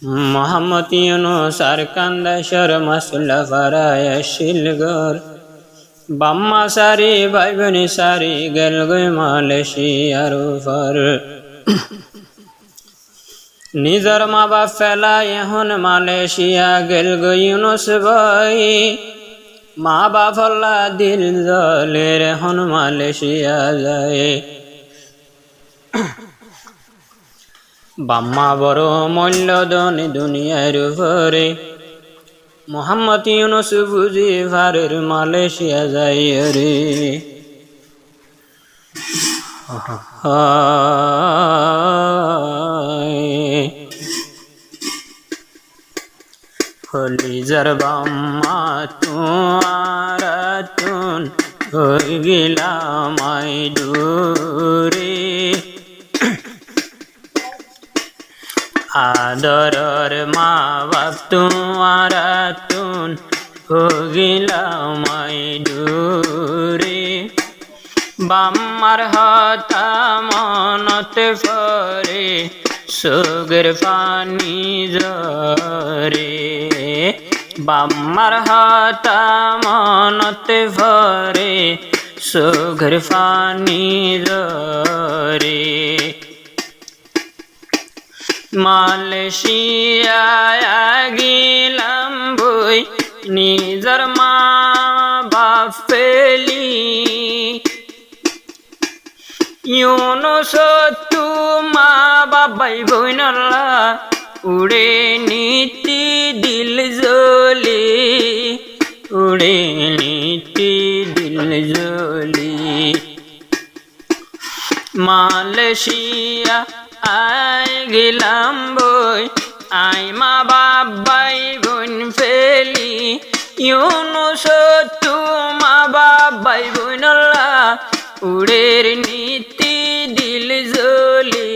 মোহাম্মদ ইউনুস আর কান্দাসর মাসুল্লা ফারায় শিলগর বাম্মা সারি ভাইবনি সারি গেল গই মালয়েশিয়ার উপর নিজের মা বাপ ফেলা এখন মালয়েশিয়া গেল গই ইউনুস ভাই মা বাপ হল্লা দিল জলের এখন মালয়েশিয়া যায় বাম্মা বড় মূল্যধনী দুনিয়ার উপরে মোহাম্মদ ইউনুস বুঝি ভারের মালয়েশিয়া যাই রে হলিজার বাম্মা তুন হয়ে গেলাম দূরে আদরর মা বাপ তোমার তুন হগিলাম দূরে বাম্মার হতা মনতে ফরে সুগের পানি জরে বাম্মার হতা মনতে ফরে সুগের পানি জরে মালয়েশিয়া গেলাম বই নিজের মা বাপ ফেলি ইউনুস তু মা বাবাই বইনলা উড়ে নীতি দিল জলি উড়ে নীতি দিল জলি মালয়েশিয়া আই গেলাম বই আই মা বাবাই বোন ফেলি ইউনুস তু মা বাবাই বোনলা উড়ের নীতি দিল জলি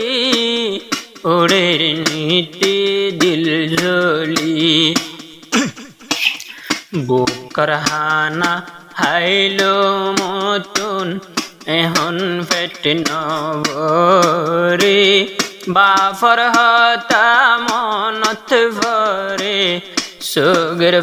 উড়ের নীতি দিল জলি বুকর হানা হাইলো মতন এখন পেট নবরে বাফর হতা মনত ভরে সুগের